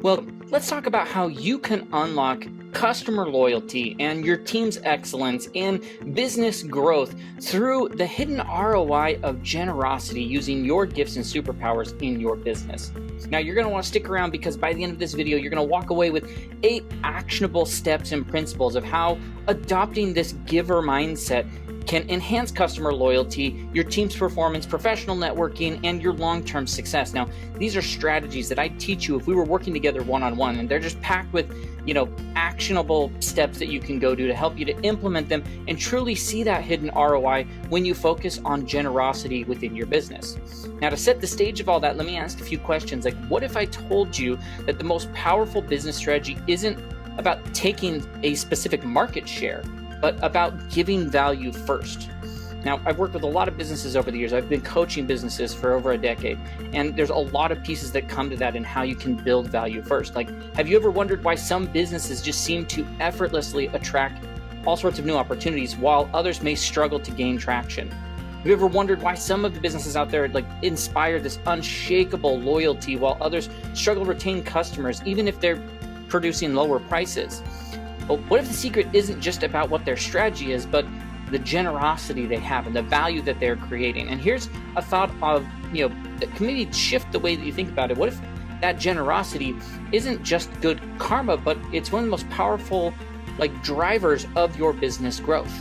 Well, let's talk about how you can unlock customer loyalty and your team's excellence and business growth through the hidden ROI of generosity using your gifts and superpowers in your business. Now, you're going to want to stick around because by the end of this video, you're going to walk away with 8 actionable steps and principles of how adopting this giver mindset can enhance customer loyalty, your team's performance, professional networking, and your long-term success. Now, these are strategies that I teach you if we were working together one-on-one, and they're just packed with, actionable steps that you can go do to help you to implement them and truly see that hidden ROI when you focus on generosity within your business. Now, to set the stage of all that, let me ask a few questions. Like, what if I told you that the most powerful business strategy isn't about taking a specific market share, but about giving value first? Now, I've worked with a lot of businesses over the years. I've been coaching businesses for over a decade, and there's a lot of pieces that come to that in how you can build value first. Like, have you ever wondered why some businesses just seem to effortlessly attract all sorts of new opportunities while others may struggle to gain traction? Have you ever wondered why some of the businesses out there inspire this unshakable loyalty while others struggle to retain customers, even if they're producing lower prices? But what if the secret isn't just about what their strategy is, but the generosity they have and the value that they're creating? And here's a thought of, that can maybe shift the way that you think about it. What if that generosity isn't just good karma, but it's one of the most powerful drivers of your business growth?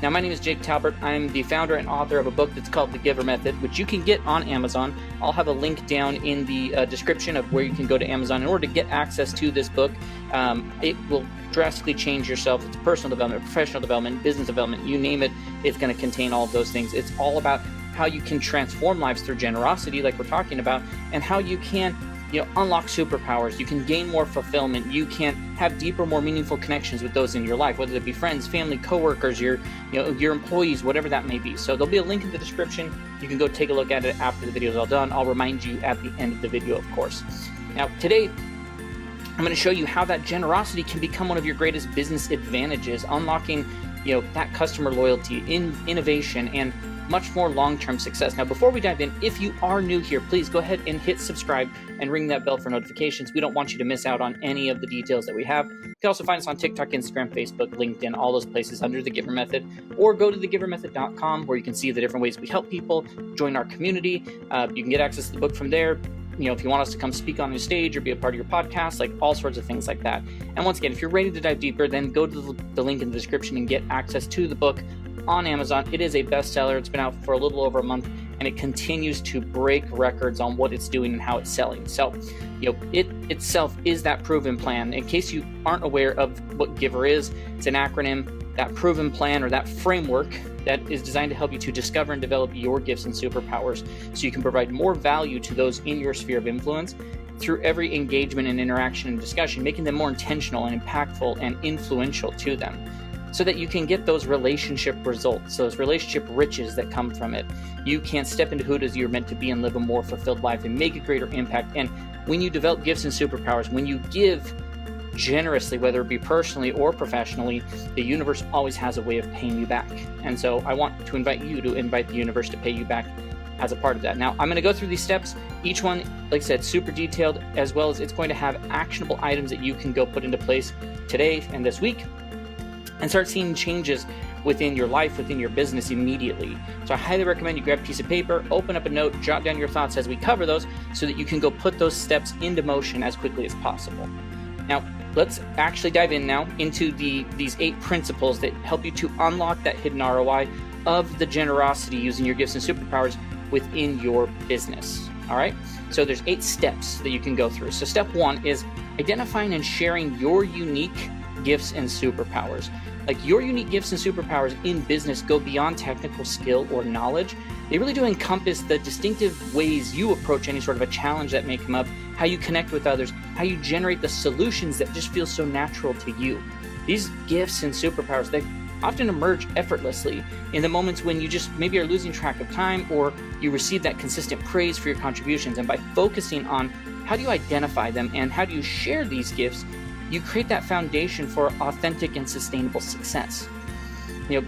Now, my name is Jake Talbert. I'm the founder and author of a book that's called The Giver Method, which you can get on Amazon. I'll have a link down in the description of where you can go to Amazon in order to get access to this book. It will drastically change yourself. It's personal development, professional development, business development, you name it. It's going to contain all of those things. It's all about how you can transform lives through generosity, like we're talking about, and how you can unlock superpowers. You can gain more fulfillment. You can have deeper, more meaningful connections with those in your life, whether it be friends, family, coworkers, your employees, whatever that may be. So there'll be a link in the description. You can go take a look at it after the video is all done. I'll remind you at the end of the video, of course. Now, today, I'm going to show you how that generosity can become one of your greatest business advantages, unlocking, that customer loyalty, innovation, and much more long-term success. Now, before we dive in, if you are new here, please go ahead and hit subscribe and ring that bell for notifications. We don't want you to miss out on any of the details that we have. You can also find us on TikTok, Instagram, Facebook, LinkedIn, all those places under The Giver Method, or go to thegivermethod.com where you can see the different ways we help people, join our community. You can get access to the book from there. If you want us to come speak on your stage or be a part of your podcast, all sorts of things like that. And once again, if you're ready to dive deeper, then go to the link in the description and get access to the book on Amazon. It is a bestseller. It's been out for a little over a month, and it continues to break records on what it's doing and how it's selling. So, it itself is that proven plan. In case you aren't aware of what Giver is, it's an acronym, that proven plan or that framework that is designed to help you to discover and develop your gifts and superpowers so you can provide more value to those in your sphere of influence through every engagement and interaction and discussion, making them more intentional and impactful and influential to them, so that you can get those relationship results, those relationship riches that come from it. You can step into who it is you're meant to be and live a more fulfilled life and make a greater impact. And when you develop gifts and superpowers, when you give generously, whether it be personally or professionally, the universe always has a way of paying you back. And so I want to invite you to invite the universe to pay you back as a part of that. Now, I'm going to go through these steps, each one, like I said, super detailed, as well as it's going to have actionable items that you can go put into place today and this week and start seeing changes within your life, within your business immediately. So I highly recommend you grab a piece of paper, open up a note, jot down your thoughts as we cover those so that you can go put those steps into motion as quickly as possible. Now, let's actually dive in now into these 8 principles that help you to unlock that hidden ROI of the generosity using your gifts and superpowers within your business. All right? So there's 8 steps that you can go through. So step 1 is identifying and sharing your unique gifts and superpowers. Your unique gifts and superpowers in business go beyond technical skill or knowledge. They really do encompass the distinctive ways you approach any sort of a challenge that may come up, how you connect with others, how you generate the solutions that just feel so natural to you. These gifts and superpowers, they often emerge effortlessly in the moments when you just maybe are losing track of time or you receive that consistent praise for your contributions. And by focusing on how do you identify them and how do you share these gifts, you create that foundation for authentic and sustainable success.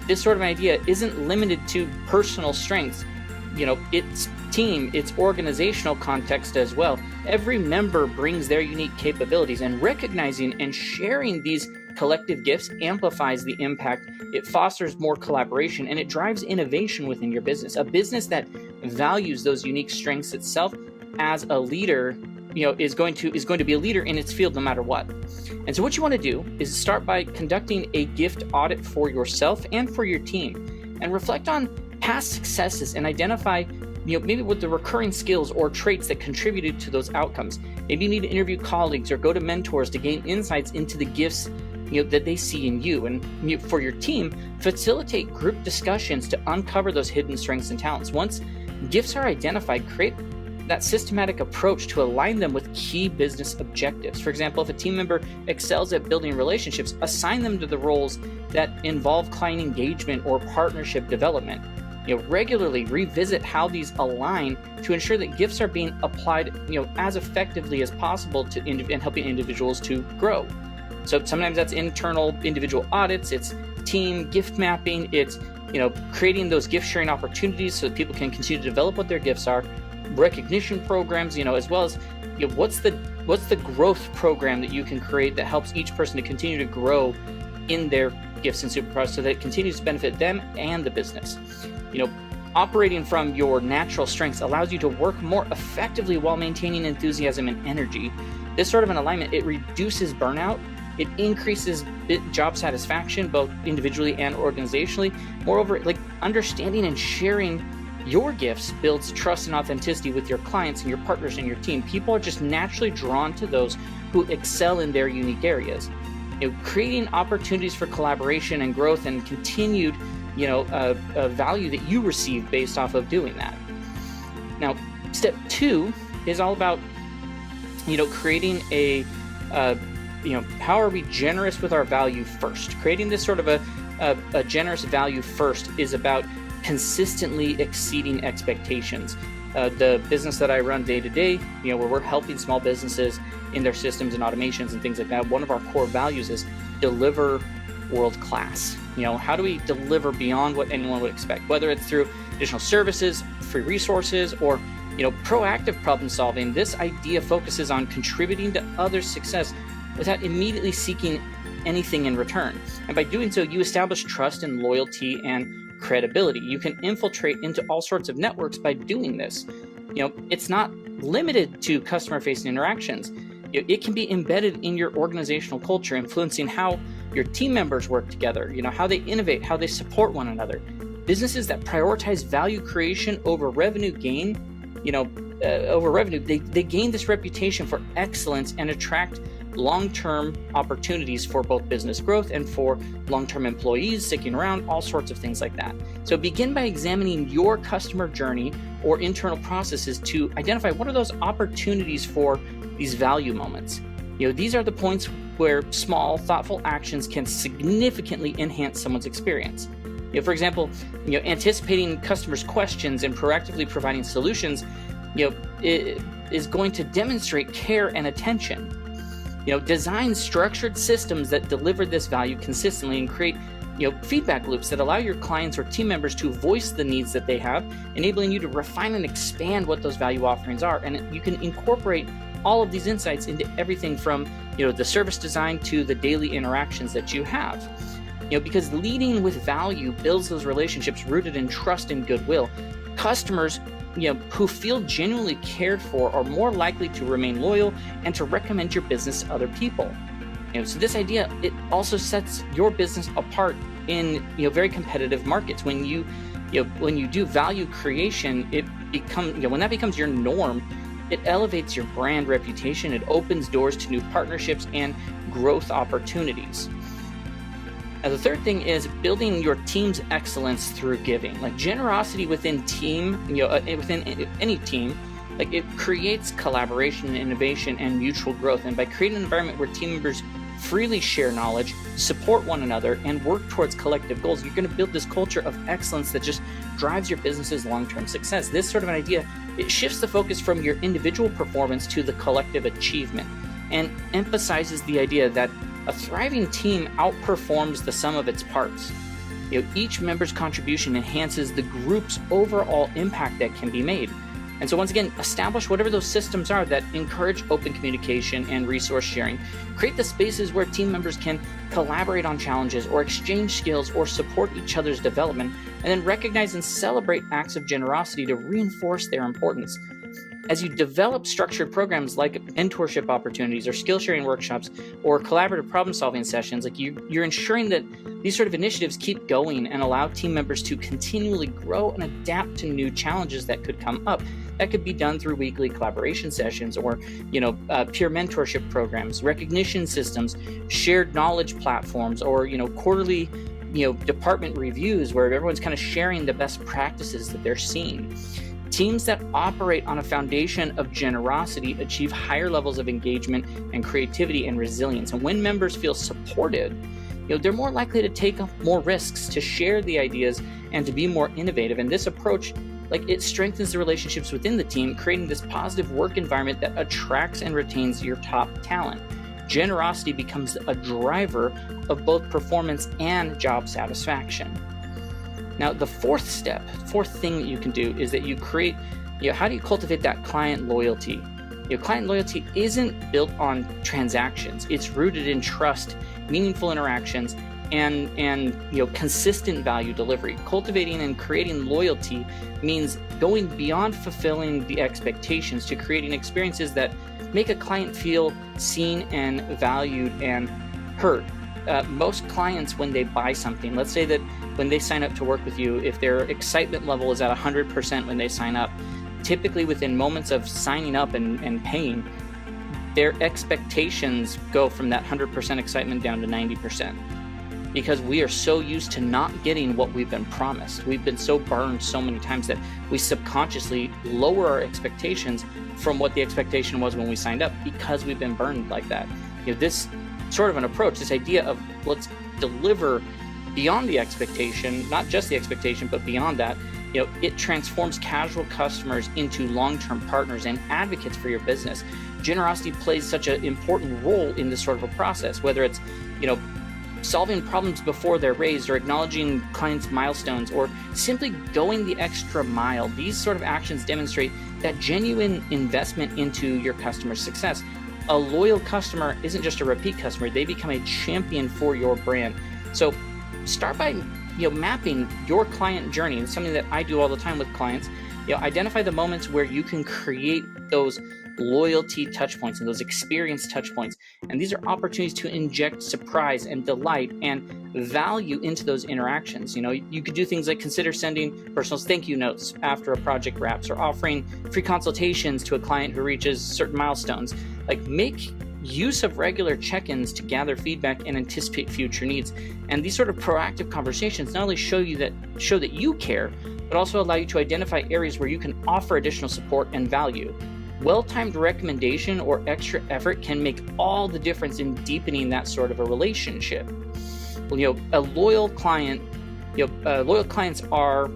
This sort of idea isn't limited to personal strengths. its team, its organizational context as well. Every member brings their unique capabilities, and recognizing and sharing these collective gifts amplifies the impact. It fosters more collaboration, and it drives innovation within your business. A business that values those unique strengths itself as a leader, is going to be a leader in its field no matter what. And so what you want to do is start by conducting a gift audit for yourself and for your team, and reflect on past successes and identify maybe what the recurring skills or traits that contributed to those outcomes. Maybe you need to interview colleagues or go to mentors to gain insights into the gifts that they see in you. And for your team, facilitate group discussions to uncover those hidden strengths and talents. Once gifts are identified, create that systematic approach to align them with key business objectives. For example, if a team member excels at building relationships, assign them to the roles that involve client engagement or partnership development. Regularly revisit how these align to ensure that gifts are being applied, as effectively as possible in helping individuals to grow. So sometimes that's internal individual audits, it's team gift mapping, it's creating those gift sharing opportunities so that people can continue to develop what their gifts are, recognition programs, as well as what's the growth program that you can create that helps each person to continue to grow in their gifts and superpowers so that it continues to benefit them and the business. Operating from your natural strengths allows you to work more effectively while maintaining enthusiasm and energy. This sort of an alignment, it reduces burnout, it increases job satisfaction, both individually and organizationally. Moreover, understanding and sharing your gifts builds trust and authenticity with your clients and your partners and your team. People are just naturally drawn to those who excel in their unique areas. Creating opportunities for collaboration and growth and continued a value that you receive based off of doing that. Now, step 2 is all about, creating how are we generous with our value first? Creating this sort of a generous value first is about consistently exceeding expectations. The business that I run day to day, where we're helping small businesses in their systems and automations and things like that, one of our core values is deliver world class. How do we deliver beyond what anyone would expect, whether it's through additional services, free resources, or proactive problem solving? This idea focuses on contributing to others' success without immediately seeking anything in return. And by doing so, you establish trust and loyalty and credibility. You can infiltrate into all sorts of networks by doing this. It's not limited to customer-facing interactions. It can be embedded in your organizational culture, influencing how your team members work together, how they innovate, how they support one another. Businesses that prioritize value creation over revenue gain, they gain this reputation for excellence and attract long-term opportunities for both business growth and for long-term employees sticking around, all sorts of things like that. So begin by examining your customer journey or internal processes to identify what are those opportunities for these value moments. These are the points where small, thoughtful actions can significantly enhance someone's experience. For example, anticipating customers' questions and proactively providing solutions, it is going to demonstrate care and attention. Design structured systems that deliver this value consistently and create, feedback loops that allow your clients or team members to voice the needs that they have, enabling you to refine and expand what those value offerings are. And you can incorporate all of these insights into everything from, the service design to the daily interactions that you have. Because leading with value builds those relationships rooted in trust and goodwill. Customers who feel genuinely cared for are more likely to remain loyal and to recommend your business to other people. So this idea, it also sets your business apart in very competitive markets. When you do value creation, when that becomes your norm, it elevates your brand reputation. It opens doors to new partnerships and growth opportunities. Now, the third thing is building your team's excellence through giving. Generosity within within any team, it creates collaboration and innovation and mutual growth. And by creating an environment where team members freely share knowledge, support one another, and work towards collective goals, you're going to build this culture of excellence that just drives your business's long-term success. This sort of an idea, it shifts the focus from your individual performance to the collective achievement and emphasizes the idea that a thriving team outperforms the sum of its parts. Each member's contribution enhances the group's overall impact that can be made. And so once again, establish whatever those systems are that encourage open communication and resource sharing. Create the spaces where team members can collaborate on challenges or exchange skills or support each other's development, and then recognize and celebrate acts of generosity to reinforce their importance. As you develop structured programs like mentorship opportunities or skill sharing workshops or collaborative problem solving sessions, you're ensuring that these sort of initiatives keep going and allow team members to continually grow and adapt to new challenges that could come up. That could be done through weekly collaboration sessions or, peer mentorship programs, recognition systems, shared knowledge platforms, or, quarterly, department reviews where everyone's kind of sharing the best practices that they're seeing. Teams that operate on a foundation of generosity achieve higher levels of engagement and creativity and resilience. And when members feel supported, they're more likely to take more risks, to share the ideas, and to be more innovative. And this approach, it strengthens the relationships within the team, creating this positive work environment that attracts and retains your top talent. Generosity becomes a driver of both performance and job satisfaction. Now, the fourth thing that you can do is that you create, how do you cultivate that client loyalty? Client loyalty isn't built on transactions. It's rooted in trust, meaningful interactions, and consistent value delivery. Cultivating and creating loyalty means going beyond fulfilling the expectations to creating experiences that make a client feel seen and valued and heard. Most clients, when they buy something, let's say that when they sign up to work with you, if their excitement level is at 100% when they sign up, typically within moments of signing up and paying, their expectations go from that 100% excitement down to 90%. Because we are so used to not getting what we've been promised. We've been so burned so many times that we subconsciously lower our expectations from what the expectation was when we signed up, because we've been burned like that. This sort of an approach, this idea of let's deliver beyond the expectation, not just the expectation, but beyond that, it transforms casual customers into long-term partners and advocates for your business. Generosity plays such an important role in this sort of a process, whether it's, solving problems before they're raised, or acknowledging clients' milestones, or simply going the extra mile. These sort of actions demonstrate that genuine investment into your customer's success. A loyal customer isn't just a repeat customer, they become a champion for your brand. So start by mapping your client journey. It's something that I do all the time with clients. Identify the moments where you can create those loyalty touch points and those experience touch points. And these are opportunities to inject surprise and delight and value into those interactions. You could do things like consider sending personal thank you notes after a project wraps, or offering free consultations to a client who reaches certain milestones. Make use of regular check-ins to gather feedback and anticipate future needs. And these sort of proactive conversations not only show that you care, but also allow you to identify areas where you can offer additional support and value. Well-timed recommendation or extra effort can make all the difference in deepening that sort of a relationship. Loyal clients are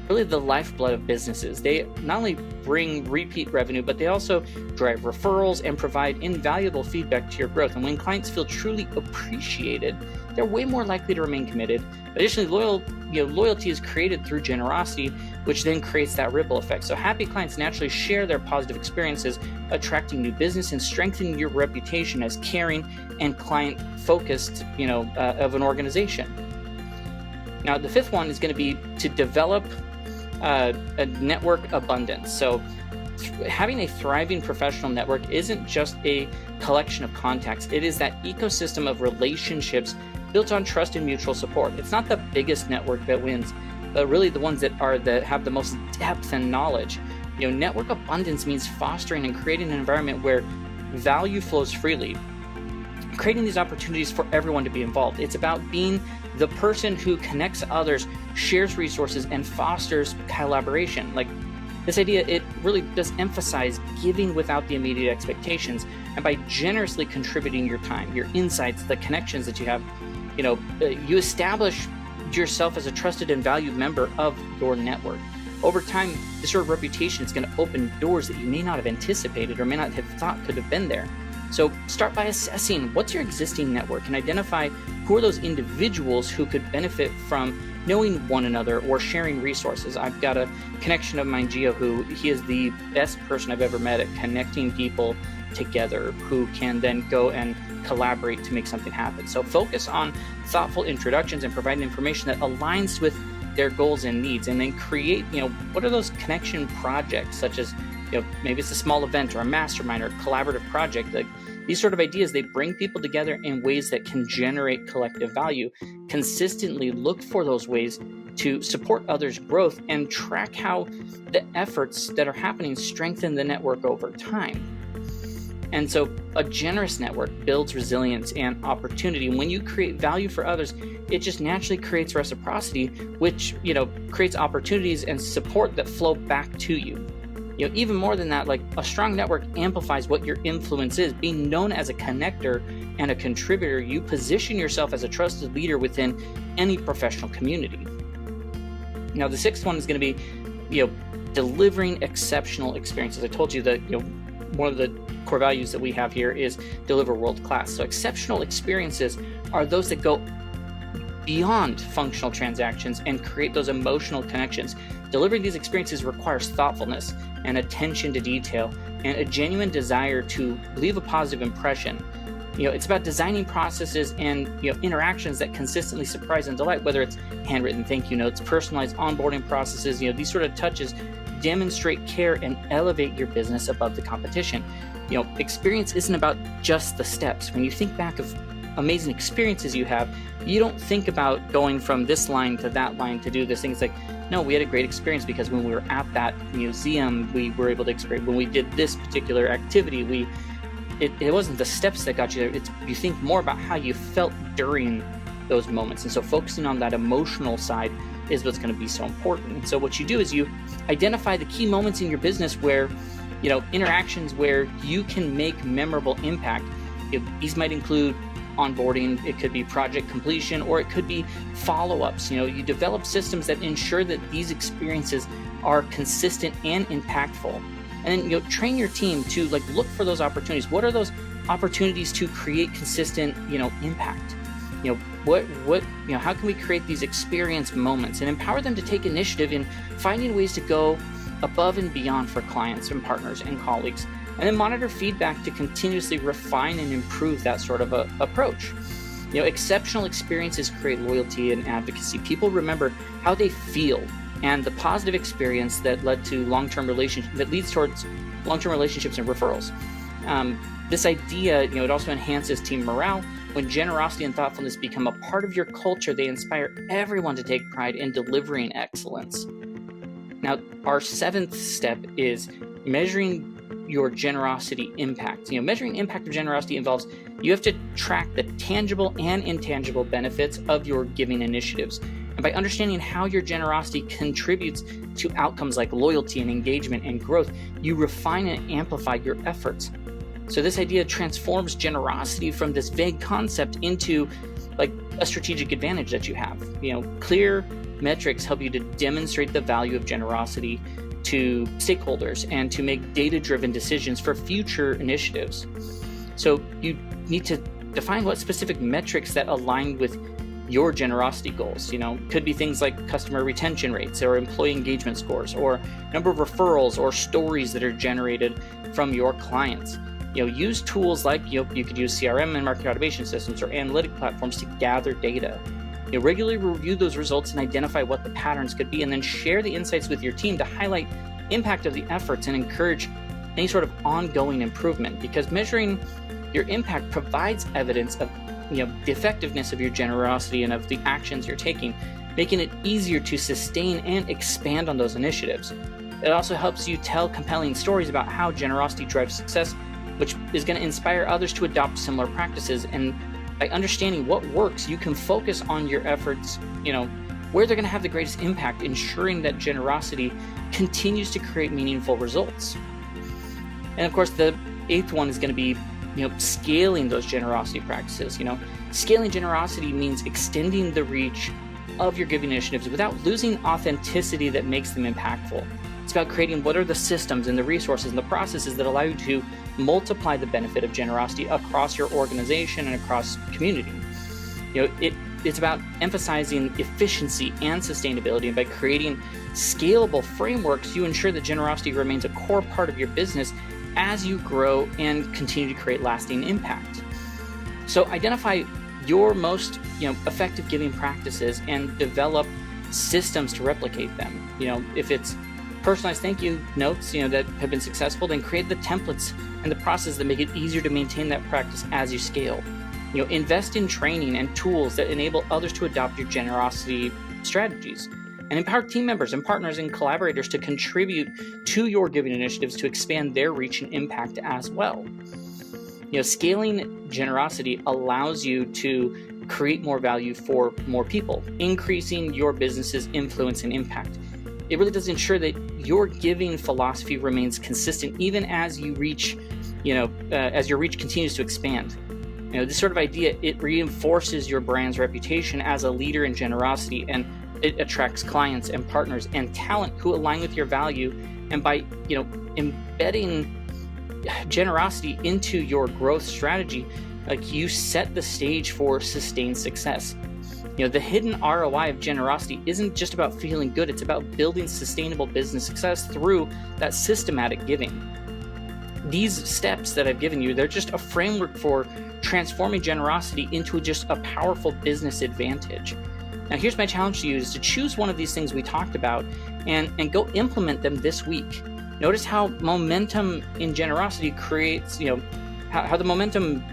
really the lifeblood of businesses. They not only bring repeat revenue, but they also drive referrals and provide invaluable feedback to your growth. And when clients feel truly appreciated, they're way more likely to remain committed. Additionally, loyalty is created through generosity, which then creates that ripple effect. So happy clients naturally share their positive experiences, attracting new business and strengthening your reputation as caring and client-focused, of an organization. Now, the fifth one is going to be to develop a network abundance. So having a thriving professional network isn't just a collection of contacts. It is that ecosystem of relationships built on trust and mutual support. It's not the biggest network that wins, but really the ones that have the most depth and knowledge. Network abundance means fostering and creating an environment where value flows freely, creating these opportunities for everyone to be involved. It's about being the person who connects others, shares resources, and fosters collaboration. This idea, it really does emphasize giving without the immediate expectations, and by generously contributing your time, your insights, the connections that you have, you establish yourself as a trusted and valued member of your network. Over time, this sort of reputation is going to open doors that you may not have anticipated or may not have thought could have been there. So start by assessing what's your existing network and identify who are those individuals who could benefit from knowing one another or sharing resources. I've got a connection of mine, Gio, who he is the best person I've ever met at connecting people together who can then go and collaborate to make something happen. So focus on thoughtful introductions and providing information that aligns with their goals and needs, and then create, what are those connection projects, such as, maybe it's a small event or a mastermind or a collaborative project. Like these sort of ideas, they bring people together in ways that can generate collective value. Consistently look for those ways to support others' growth and track how the efforts that are happening strengthen the network over time. And so a generous network builds resilience and opportunity. When you create value for others, it just naturally creates reciprocity, which, creates opportunities and support that flow back to you. Even more than that, like a strong network amplifies what your influence is. Being known as a connector and a contributor, you position yourself as a trusted leader within any professional community. Now, the sixth one is going to be, delivering exceptional experiences. I told you that, one of the core values that we have here is deliver world class. So exceptional experiences are those that go beyond functional transactions and create those emotional connections. Delivering these experiences requires thoughtfulness and attention to detail and a genuine desire to leave a positive impression. It's about designing processes and interactions that consistently surprise and delight, whether it's handwritten thank you notes, personalized onboarding processes. These sort of touches demonstrate care and elevate your business above the competition. Experience isn't about just the steps. When you think back of amazing experiences you have, you don't think about going from this line to that line to do this thing. It's like, no, we had a great experience because when we were at that museum, we were able to experience, when we did this particular activity, it wasn't the steps that got you there. You think more about how you felt during those moments. And so focusing on that emotional side is what's going to be so important. And so what you do is you identify the key moments in your business where, interactions where you can make memorable impact. These might include onboarding, it could be project completion, or it could be follow-ups. You develop systems that ensure that these experiences are consistent and impactful. And then train your team to look for those opportunities. What are those opportunities to create consistent, impact? How can we create these experience moments and empower them to take initiative in finding ways to go above and beyond for clients and partners and colleagues, and then monitor feedback to continuously refine and improve that sort of approach. Exceptional experiences create loyalty and advocacy. People remember how they feel and the positive experience that leads towards long-term relationships and referrals. This idea, it also enhances team morale. When generosity and thoughtfulness become a part of your culture, they inspire everyone to take pride in delivering excellence. Now, our seventh step is measuring your generosity impact. Measuring impact of generosity involves you have to track the tangible and intangible benefits of your giving initiatives. And by understanding how your generosity contributes to outcomes like loyalty and engagement and growth, you refine and amplify your efforts. So this idea transforms generosity from this vague concept into a strategic advantage that you have. Clear metrics help you to demonstrate the value of generosity to stakeholders and to make data-driven decisions for future initiatives. So you need to define what specific metrics that align with your generosity goals. Could be things like customer retention rates or employee engagement scores or number of referrals or stories that are generated from your clients. Use tools like you could use CRM and marketing automation systems or analytic platforms to gather data. Regularly review those results and identify what the patterns could be, and then share the insights with your team to highlight impact of the efforts and encourage any sort of ongoing improvement, because measuring your impact provides evidence of the effectiveness of your generosity and of the actions you're taking, making it easier to sustain and expand on those initiatives. It also helps you tell compelling stories about how generosity drives success, which is going to inspire others to adopt similar practices. And by understanding what works, you can focus on your efforts, where they're going to have the greatest impact, ensuring that generosity continues to create meaningful results. And of course, the eighth one is going to be, scaling those generosity practices. Scaling generosity means extending the reach of your giving initiatives without losing authenticity that makes them impactful. It's about creating what are the systems and the resources and the processes that allow you to multiply the benefit of generosity across your organization and across community. It's about emphasizing efficiency and sustainability, and by creating scalable frameworks, you ensure that generosity remains a core part of your business as you grow and continue to create lasting impact. So identify your most effective giving practices and develop systems to replicate them. If it's personalized thank you notes that have been successful, then create the templates and the process that make it easier to maintain that practice as you scale. Invest in training and tools that enable others to adopt your generosity strategies, and empower team members and partners and collaborators to contribute to your giving initiatives to expand their reach and impact as well. Scaling generosity allows you to create more value for more people, increasing your business's influence and impact. It really does ensure that your giving philosophy remains consistent even as you reach, as your reach continues to expand. This sort of idea, it reinforces your brand's reputation as a leader in generosity, and it attracts clients and partners and talent who align with your value. And by, embedding generosity into your growth strategy, you set the stage for sustained success. The hidden ROI of generosity isn't just about feeling good, it's about building sustainable business success through that systematic giving. These steps that I've given you, they're just a framework for transforming generosity into just a powerful business advantage. Now, here's my challenge to you is to choose one of these things we talked about and go implement them this week. Notice how momentum in generosity creates, how the momentum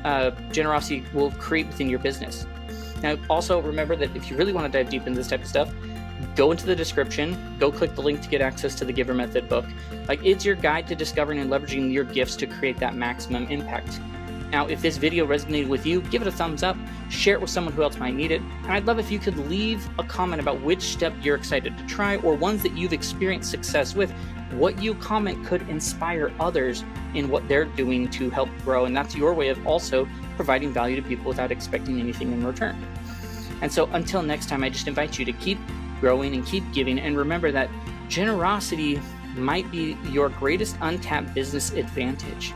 generosity will create within your business. Now, also remember that if you really want to dive deep into this type of stuff, go into the description, go click the link to get access to the Giver Method book. It's your guide to discovering and leveraging your gifts to create that maximum impact. Now, if this video resonated with you, give it a thumbs up, share it with someone who else might need it, and I'd love if you could leave a comment about which step you're excited to try or ones that you've experienced success with. What you comment could inspire others in what they're doing to help grow, and that's your way of also providing value to people without expecting anything in return. And so until next time, I just invite you to keep growing and keep giving, and remember that generosity might be your greatest untapped business advantage,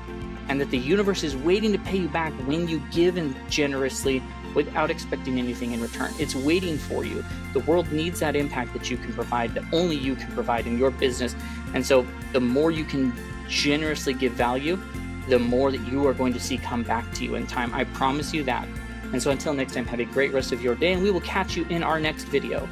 and that the universe is waiting to pay you back when you give in generously without expecting anything in return. It's waiting for you. The world needs that impact that you can provide, that only you can provide in your business. And so the more you can generously give value, the more that you are going to see come back to you in time. I promise you that. And so until next time, have a great rest of your day, and we will catch you in our next video.